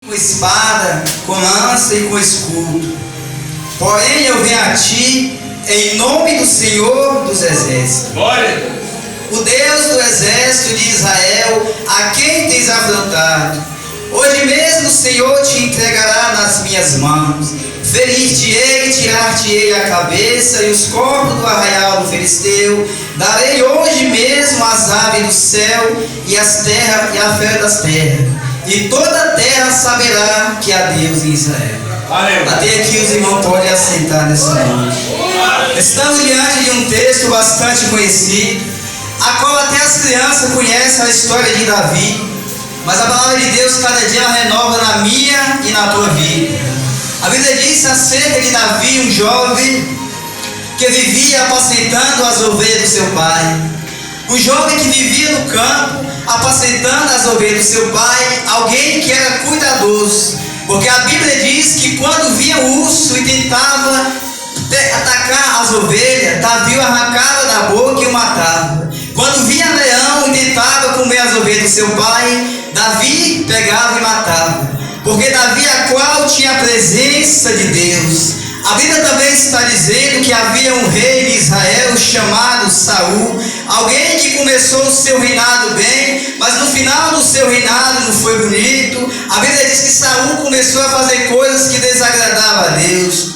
Com espada, com lança e com escudo. Porém eu venho a ti em nome do Senhor dos Exércitos. Glória. O Deus do exército de Israel, a quem tens afrontado. Hoje mesmo o Senhor te entregará nas minhas mãos. Ferir-te-ei, tirar-te-ei a cabeça e os corpos do arraial do Filisteu. Darei hoje mesmo as aves do céu e as terras e a fé das terras. E toda a terra saberá que há Deus em Israel. Até aqui os irmãos podem assentar nessa noite. Estamos diante de um texto bastante conhecido, a qual até as crianças conhecem a história de Davi, mas a palavra de Deus cada dia renova na minha e na tua vida. A Bíblia diz acerca de Davi, um jovem que vivia apacentando as ovelhas do seu pai. Um jovem que vivia no campo, apacentando as ovelhas do seu pai, alguém que era cuidadoso, porque a Bíblia diz que quando via o urso e tentava atacar as ovelhas, Davi o arrancava da boca e o matava. Quando via leão e tentava comer as ovelhas do seu pai, Davi pegava e matava, porque Davi a qual tinha a presença de Deus. A Bíblia também está dizendo que havia um rei de Israel chamado Saul, alguém que começou o seu reinado bem, mas no final do seu reinado não foi bonito. A Bíblia diz que Saul começou a fazer coisas que desagradavam a Deus.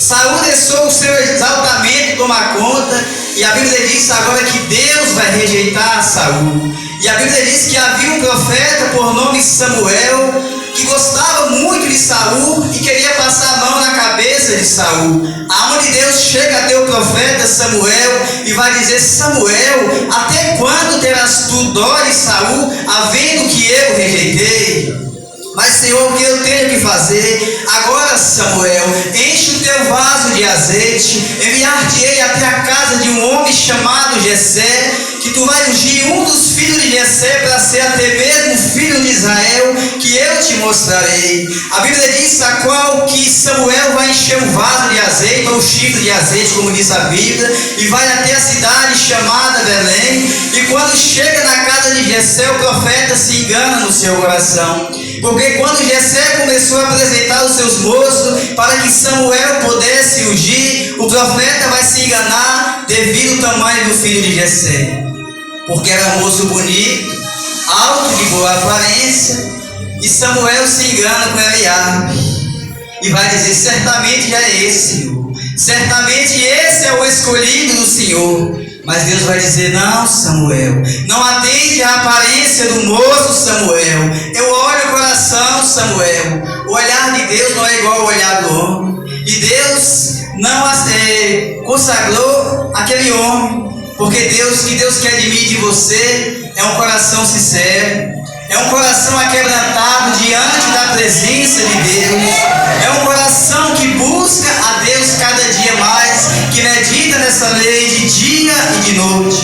Saul deixou o seu exaltamento tomar conta, e a Bíblia diz agora que Deus vai rejeitar Saul. E a Bíblia diz que havia um profeta por nome Samuel, que gostava muito de Saul e queria passar a mão na cabeça de Saul. Aonde Deus chega até o profeta Samuel e vai dizer: Samuel, até quando terás tu dó de Saul, havendo que eu rejeitei? Mas Senhor, o que eu tenho que fazer? Agora, Samuel, enche o teu vaso de azeite, enviar-te-ei até a casa de um homem chamado Jessé, que tu vais ungir um dos filhos de Jessé para ser até mesmo filho de Israel, que eu te mostrarei. A Bíblia diz a qual que Samuel vai encher um vaso de azeite, ou um chifre de azeite, como diz a Bíblia, e vai até a cidade chamada Belém, e quando chega na casa de Jessé, o profeta se engana no seu coração. Porque quando Jessé começou a apresentar os seus moços para que Samuel pudesse ungir, o profeta vai se enganar devido ao tamanho do filho de Jessé. Porque era um moço bonito, alto, de boa aparência, e Samuel se engana com Eliabe e vai dizer: certamente já é esse, Senhor, certamente esse é o escolhido do Senhor. Mas Deus vai dizer: não, Samuel, não atende à aparência do moço, Samuel. Eu olho o coração, Samuel. O olhar de Deus não é igual ao olhar do homem. E Deus não consagrou aquele homem, porque o que Deus quer de mim e de você é um coração sincero, é um coração aquebrantado diante da presença de Deus, é um coração que busca a Deus cada dia mais, que medita nessa lei de dia e de noite.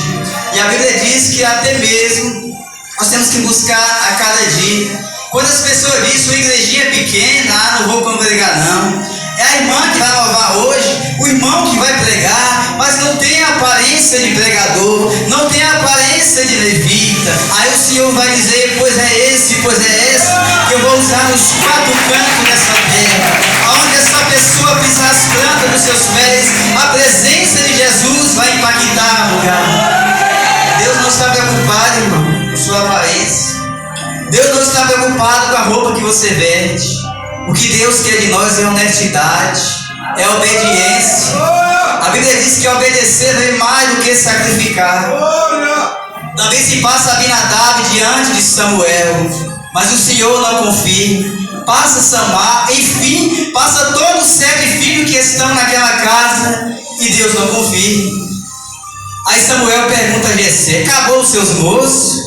E a Bíblia diz que até mesmo nós temos que buscar a cada dia. Quando as pessoas dizem: sua igrejinha é pequena, não vou congregar não. É a irmã que vai louvar hoje, o irmão que vai pregar, mas não tem a aparência de pregador, não tem a aparência de levita. Aí o Senhor vai dizer: pois é esse que eu vou usar nos quatro cantos dessa terra. Aonde essa pessoa pisar as plantas dos seus pés, a presença de Jesus vai impactar o lugar. Deus não está preocupado, irmão, com sua aparência. Deus não está preocupado com a roupa que você veste. O que Deus quer de nós é honestidade, é obediência. A Bíblia diz que obedecer é mais do que sacrificar. Também se passa Abinadab diante de Samuel, mas o Senhor não confia. Passa Samar, enfim, passa todos os 7 filhos que estão naquela casa, e Deus não confia. Aí Samuel pergunta a Jessé: acabou os seus moços?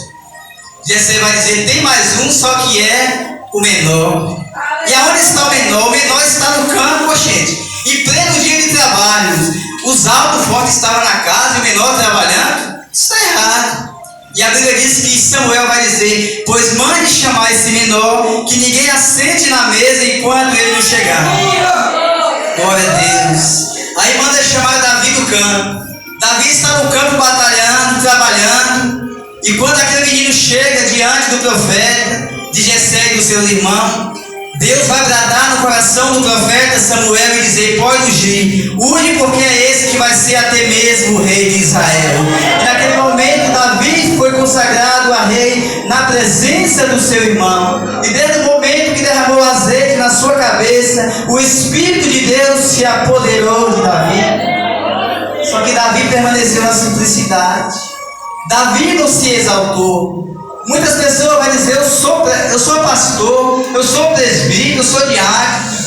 Jessé vai dizer: tem mais um, só que é o menor. E aonde está o menor? O menor está no campo, gente, em pleno dia de trabalho. Os altos fortes estavam na casa e o menor trabalhando. Isso está errado. E a Bíblia diz que Samuel vai dizer: pois mande chamar esse menor, que ninguém assente na mesa enquanto ele não chegar. Glória a Deus. Aí manda chamar Davi do campo. Davi está no campo batalhando, trabalhando. E quando aquele menino chega diante do profeta, de Jessé e dos seus irmãos, Deus vai bradar no coração do profeta Samuel e dizer: pode ungir, unge, porque é esse que vai ser até mesmo o rei de Israel. E naquele momento Davi foi consagrado a rei na presença do seu irmão, e desde o momento que derramou azeite na sua cabeça, o Espírito de Deus se apoderou de Davi. Só que Davi permaneceu na simplicidade. Davi não se exaltou. Muitas pessoas vão dizer: eu sou pastor, eu sou presbítero, eu sou diácono,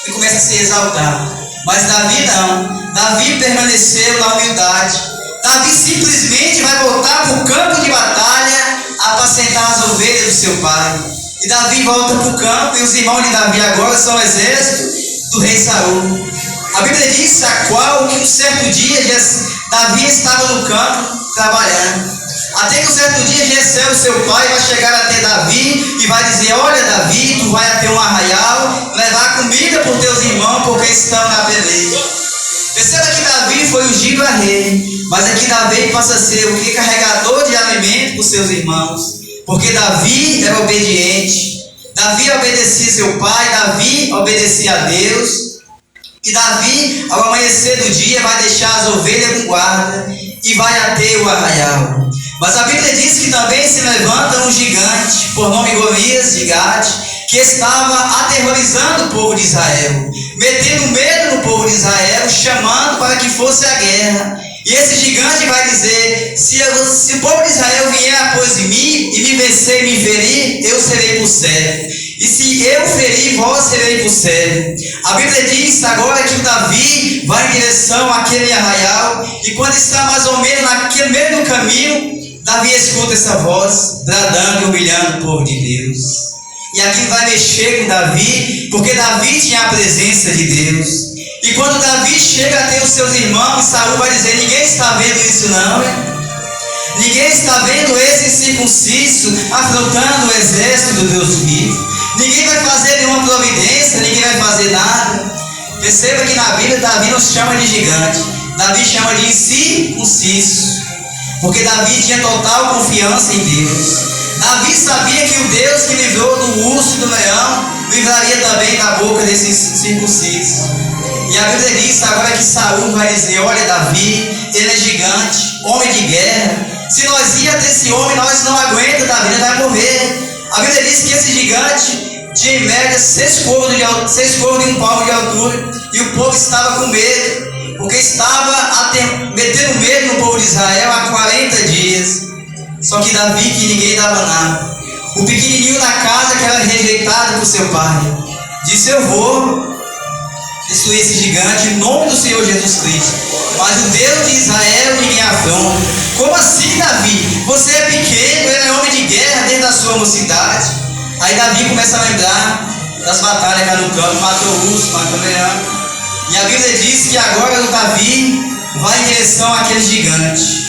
e começa a se exaltar. Mas Davi não. Davi permaneceu na humildade. Davi simplesmente vai voltar para o campo de batalha, apacentar as ovelhas do seu pai. E Davi volta para o campo, e os irmãos de Davi agora são o exército do rei Saul. A Bíblia diz a qual que um certo dia Davi estava no campo trabalhando. Até que um certo dia Jessé, o seu pai, vai chegar até Davi e vai dizer: olha, Davi, tu vai até um arraial levar comida para os teus irmãos, porque estão na peleja. Perceba que Davi foi ungido a rei, mas aqui Davi passa a ser o que? Carregador de alimento para os seus irmãos, porque Davi era obediente. Davi obedecia seu pai, Davi obedecia a Deus, e Davi, ao amanhecer do dia, vai deixar as ovelhas com guarda e vai até o arraial. Mas a Bíblia diz que também se levanta um gigante, por nome Golias de Gade, que estava aterrorizando o povo de Israel, metendo medo no povo de Israel, chamando para que fosse a guerra. E esse gigante vai dizer: se o povo de Israel vier após de mim e me vencer e me ferir, eu serei por sério. E se eu ferir, vós serei por sério. A Bíblia diz agora que o Davi vai em direção àquele arraial, e quando está mais ou menos naquele meio do caminho, Davi escuta essa voz, bradando e humilhando o povo de Deus. E aquilo vai mexer com Davi, porque Davi tinha a presença de Deus. E quando Davi chega até os seus irmãos, Saul vai dizer: ninguém está vendo isso não, ninguém está vendo esse incircunciso afrontando o exército do Deus vivo. Ninguém vai fazer nenhuma providência, ninguém vai fazer nada. Perceba que na Bíblia Davi não chama de gigante, Davi chama de incircunciso, porque Davi tinha total confiança em Deus. Davi sabia que o Deus que livrou do urso e do leão livraria também da boca desses circuncisos. E a Bíblia diz agora que Saul vai dizer: olha, Davi, ele é gigante, homem de guerra. Se nós ir até esse homem, nós não aguentamos, Davi, ele vai morrer. A Bíblia diz que esse gigante tinha em média 6 côvados de um palmo de altura, e o povo estava com medo, porque estava metendo medo no povo de Israel há 40 dias. Só que Davi, que ninguém dava nada, o pequenininho da casa que era rejeitado por seu pai, disse: eu vou destruir esse gigante em nome do Senhor Jesus Cristo, mas o Deus de Israel ninguém afronta. Como assim, Davi? Você é pequeno, ele é homem de guerra desde a sua mocidade. Aí Davi começa a lembrar das batalhas lá no campo, matou o urso, matou o leão. E a Bíblia diz que agora o Davi vai em direção àquele gigante.